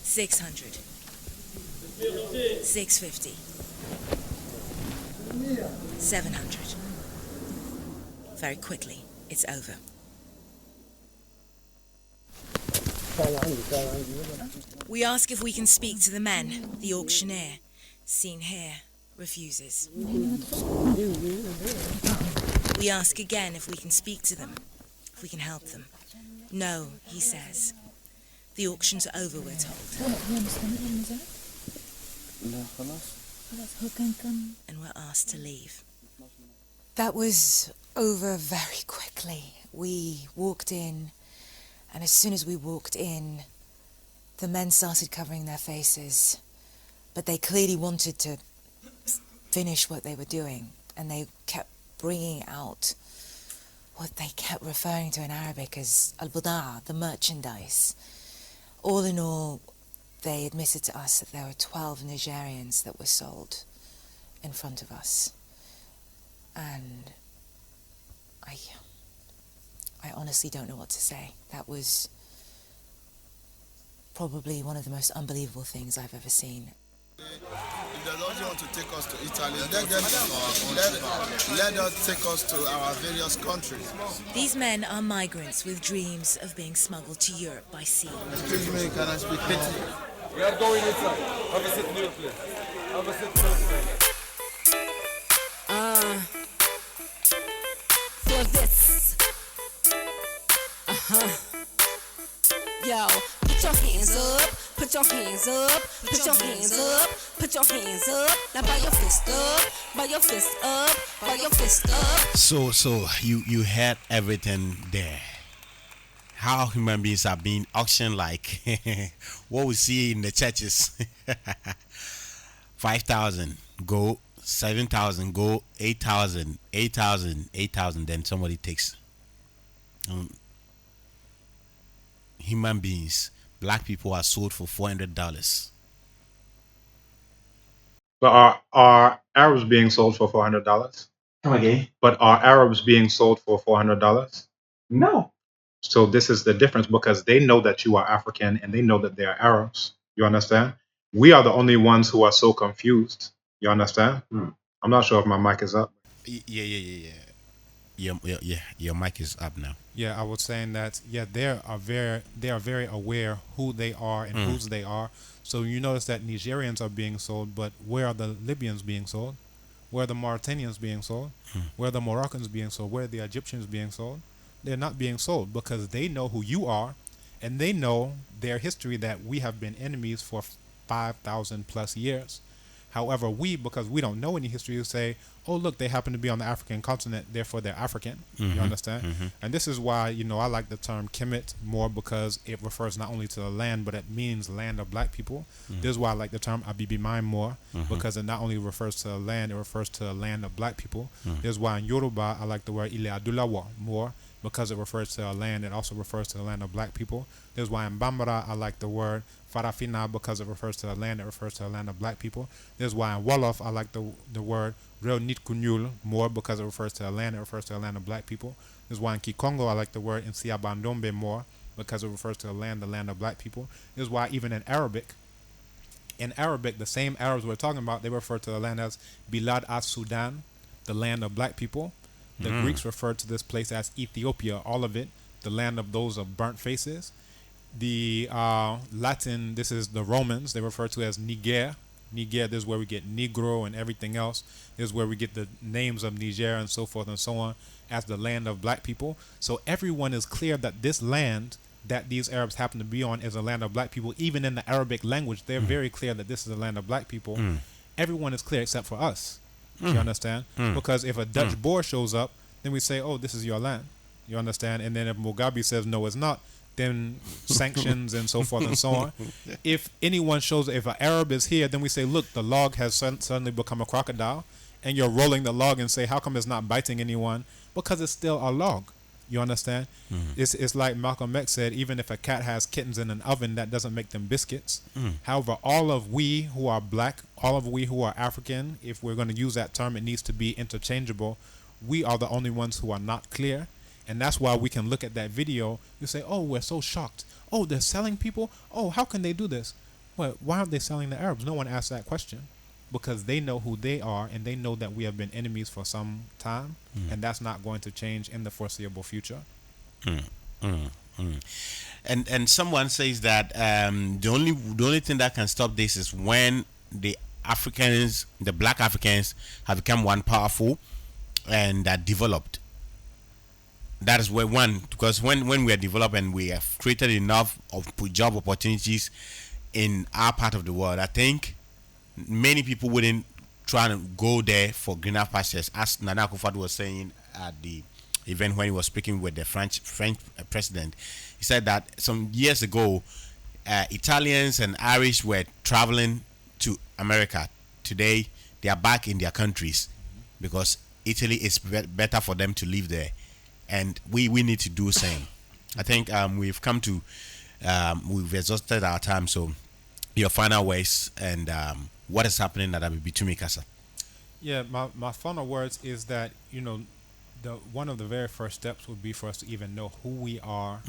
600, 650, 700. Very quickly, it's over. We ask if we can speak to the men. The auctioneer, seen here, refuses. We ask again if we can speak to them, if we can help them. No, he says. The auction's over, we're told. And we're asked to leave. That was over very quickly. We walked in, and as soon as we walked in, the men started covering their faces. But they clearly wanted to finish what they were doing, and they kept bringing out what they kept referring to in Arabic as al-budaa, the merchandise. All in all, they admitted to us that there were 12 Nigerians that were sold in front of us. And I honestly don't know what to say. That was probably one of the most unbelievable things I've ever seen. If they don't want to take us to Italy, let us take us to our various countries. These men are migrants with dreams of being smuggled to Europe by sea. Excuse me, can I speak more? We are going inside. Have a seat in your place. Have a seat in your place. For this. Yo, put your hands up, put your hands up, put your hands up, put your hands up. Now by your fist up, by your fist up, by your fist up. So you had everything there. How human beings are being auctioned like what we see in the churches. 5,000 go, 7,000 go, 8,000, 8,000, 8,000. Then somebody takes. Human beings, black people are sold for $400. But are Arabs being sold for $400? Come again? But are Arabs being sold for $400? No. So this is the difference, because they know that you are African and they know that they are Arabs. You understand? We are the only ones who are so confused. You understand? I'm not sure if my mic is up. Yeah. Your mic is up now. Yeah, I was saying that. Yeah, they are very aware who they are and whose they are. So you notice that Nigerians are being sold, but where are the Libyans being sold? Where are the Mauritanians being sold? Where are the Moroccans being sold? Where are the Egyptians being sold? They're not being sold because they know who you are, and they know their history, that we have been enemies for 5,000 plus years. However, because we don't know any history, you say, oh, look, they happen to be on the African continent, therefore they're African. You understand? And this is why, I like the term Kemet more, because it refers not only to the land, but it means land of black people. This is why I like the term Abibi Mine more, because it not only refers to land, it refers to the land of black people. This is why in Yoruba, I like the word Ile Adulawa more, because it refers to a land. It also refers to the land of black people. This is why in Bambara, I like the word Farafina, because it refers to the land. It refers to the land of black people. This is why in Wolof, I like the word Real Nit Kunyul more, because it refers to the land. It refers to the land of black people. This is why in Kikongo, I like the word Nsiabandombe more, because it refers to the land of black people. This is why even in Arabic, the same Arabs we're talking about, they refer to the land as Bilad as Sudan, the land of black people. The Greeks referred to this place as Ethiopia, all of it, the land of those of burnt faces. The Latin, this is the Romans, they refer to as Niger. Niger, this is where we get Negro and everything else. This is where we get the names of Niger and so forth and so on, as the land of black people. So everyone is clear that this land that these Arabs happen to be on is a land of black people. Even in the Arabic language, they're very clear that this is a land of black people. Everyone is clear except for us. You understand? Because if a Dutch Boer shows up, then we say, oh, this is your land. You understand? And then if Mugabe says, no, it's not, then sanctions and so forth and so on. If anyone shows, if an Arab is here, then we say, look, the log has suddenly become a crocodile, and you're rolling the log and say, how come it's not biting anyone? Because it's still a log. You understand? It's like Malcolm X said, even if a cat has kittens in an oven, that doesn't make them biscuits. However, all of we who are black, all of we who are African, if we're going to use that term, it needs to be interchangeable. We are the only ones who are not clear. And that's why we can look at that video. You say, oh, we're so shocked. Oh, they're selling people? Oh, how can they do this? Well, why aren't they selling the Arabs? No one asked that question. Because they know who they are, and they know that we have been enemies for some time, and that's not going to change in the foreseeable future. And someone says that the only thing that can stop this is when the Africans, the black Africans, have become one powerful and developed. That is where because when we are developed and we have created enough of job opportunities in our part of the world, I think many people wouldn't try to go there for greener pastures, as Nana Akufo-Addo was saying at the event when he was speaking with the French president. He said that some years ago, Italians and Irish were traveling to America. Today, they are back in their countries because Italy is better for them to live there, and we need to do the same. I think we've come to we've exhausted our time. So, your final words and what is happening at Abibitumi Kasa? Yeah, my final words is that, one of the very first steps would be for us to even know who we are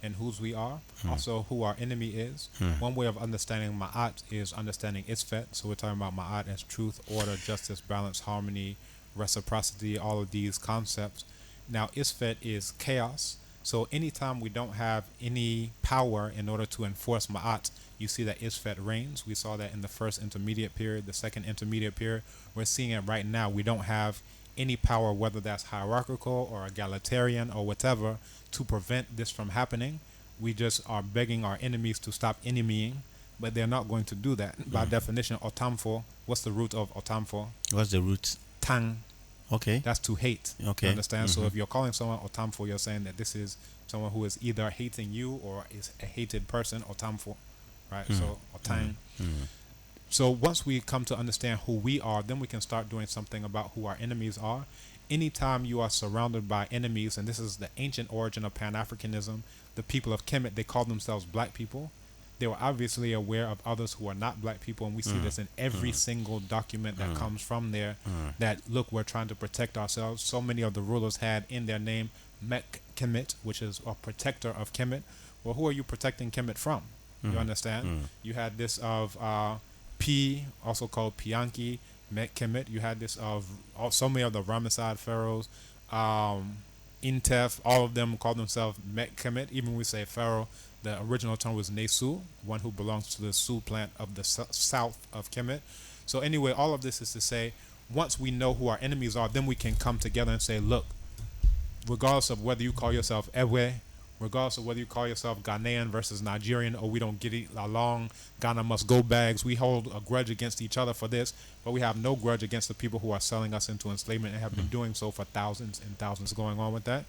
and whose we are, also who our enemy is. One way of understanding Ma'at is understanding Isfet. So we're talking about Ma'at as truth, order, justice, balance, harmony, reciprocity, all of these concepts. Now, Isfet is chaos. So anytime we don't have any power in order to enforce Ma'at, you see that Isfet reigns. We saw that in the first intermediate period, the second intermediate period. We're seeing it right now. We don't have any power, whether that's hierarchical or egalitarian or whatever, to prevent this from happening. We just are begging our enemies to stop enemying, but they're not going to do that. By definition, otamfo, what's the root of otamfo? What's the root? Tang. Okay. That's to hate. Okay. You understand? So if you're calling someone otamfo, you're saying that this is someone who is either hating you or is a hated person, otamfo. Right? So, otang. So once we come to understand who we are, then we can start doing something about who our enemies are. Anytime you are surrounded by enemies, and this is the ancient origin of Pan-Africanism, the people of Kemet, they call themselves black people. They were obviously aware of others who are not black people, and we see this in every single document that comes from there, that, look, we're trying to protect ourselves. So many of the rulers had in their name Mek Kemet, which is a protector of Kemet. Well, who are you protecting Kemet from? You understand? You had this of P, also called Pianki, Mek Kemet. You had this of so many of the Ramesside pharaohs, Intef, all of them called themselves Mek Kemet. Even when we say pharaoh, the original term was Nesu, one who belongs to the Su plant of the south of Kemet. So anyway, all of this is to say, once we know who our enemies are, then we can come together and say, look, regardless of whether you call yourself Ewe, regardless of whether you call yourself Ghanaian versus Nigerian, or we don't get it along, Ghana must go bags, we hold a grudge against each other for this, but we have no grudge against the people who are selling us into enslavement and have been doing so for thousands and thousands going on with that.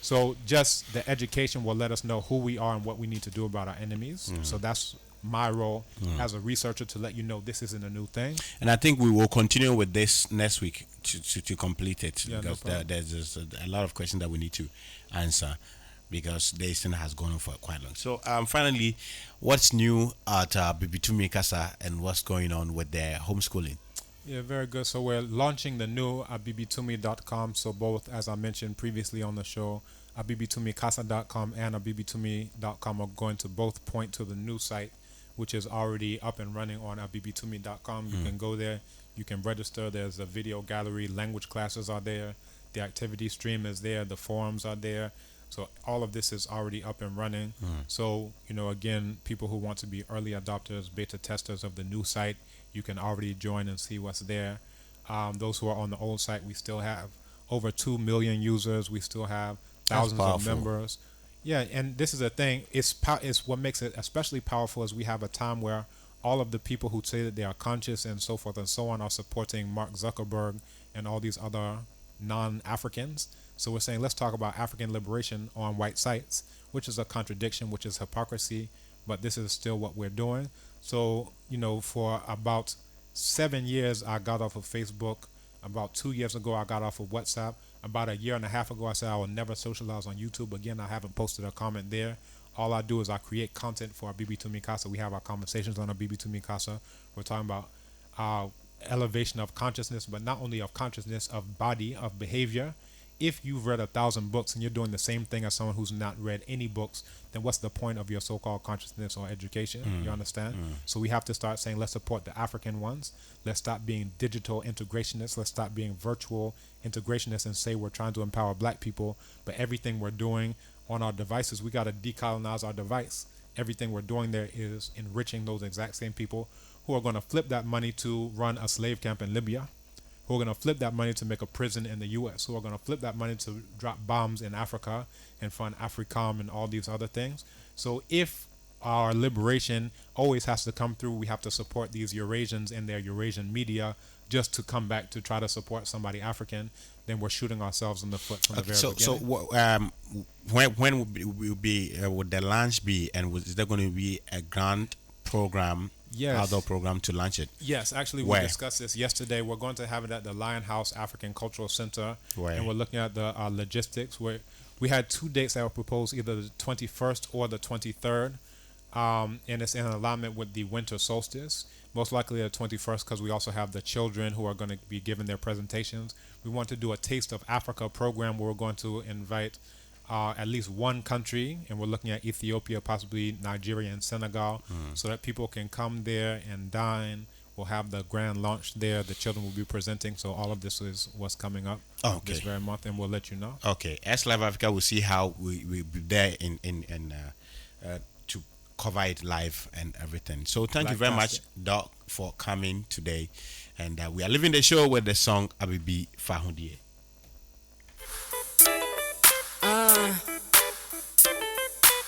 So just the education will let us know who we are and what we need to do about our enemies. So that's my role as a researcher, to let you know this isn't a new thing. And I think we will continue with this next week to complete it, because there's just a lot of questions that we need to answer, because this thing has gone on for quite long. So finally, what's new at Bibitumi Kasa, and what's going on with their homeschooling? Yeah, very good. So we're launching the new abibitumi.com. So both, as I mentioned previously on the show, abibitumikasa.com and abibitumi.com are going to both point to the new site, which is already up and running on abibitumi.com. You can go there, you can register. There's a video gallery, language classes are there. The activity stream is there. The forums are there. So all of this is already up and running. So, again, people who want to be early adopters, beta testers of the new site, you can already join and see what's there. Those who are on the old site, we still have over 2 million users. We still have thousands of members. Yeah, and this is the thing. It's what makes it especially powerful is we have a time where all of the people who say that they are conscious and so forth and so on are supporting Mark Zuckerberg and all these other non-Africans. So we're saying, let's talk about African liberation on white sites, which is a contradiction, which is hypocrisy, but this is still what we're doing. So, for about 7 years, I got off of Facebook. About 2 years ago, I got off of WhatsApp. About a year and a half ago, I said I will never socialize on YouTube again. I haven't posted a comment there. All I do is I create content for our BB2 Mikasa. We have our conversations on our BB2 Mikasa. We're talking about elevation of consciousness, but not only of consciousness, of body, of behavior. If you've read 1,000 books and you're doing the same thing as someone who's not read any books, then what's the point of your so-called consciousness or education? You understand? So we have to start saying, let's support the African ones. Let's stop being digital integrationists. Let's stop being virtual integrationists and say we're trying to empower black people, but everything we're doing on our devices, we got to decolonize our device. Everything we're doing there is enriching those exact same people who are going to flip that money to run a slave camp in Libya, who are going to flip that money to make a prison in the U.S., who are going to flip that money to drop bombs in Africa and fund Africom and all these other things. So if our liberation always has to come through, we have to support these Eurasians and their Eurasian media just to come back to try to support somebody African, then we're shooting ourselves in the foot from the very beginning. When would the launch be, and is there going to be a grant program? Yes. Outdoor program to launch it? Yes, actually, we discussed this yesterday. We're going to have it at the Lion House African Cultural Center, and we're looking at the logistics. We had 2 dates that were proposed, either the 21st or the 23rd, and it's in alignment with the winter solstice. Most likely the 21st, because we also have the children who are going to be giving their presentations. We want to do a Taste of Africa program where we're going to invite at least one country, and we're looking at Ethiopia, possibly Nigeria and Senegal, so that people can come there and dine. We'll have the grand launch there. The children will be presenting. So all of this is what's coming up this very month, and we'll let you know. Okay, Enslavement of Afrika, we'll see how we be there in to cover it live and everything. So thank you very much, Doc, for coming today, and we are leaving the show with the song Abibi Fahundie.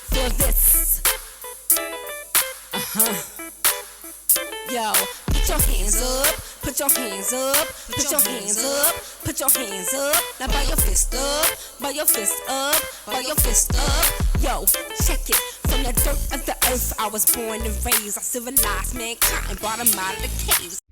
For this. Yo, put your hands up, put your hands up, put your hands up, put your hands up. Now by your fist up, by your fist up, by your fist up. Yo, check it. From the dirt of the earth, I was born and raised. I civilized mankind, brought them out of the caves.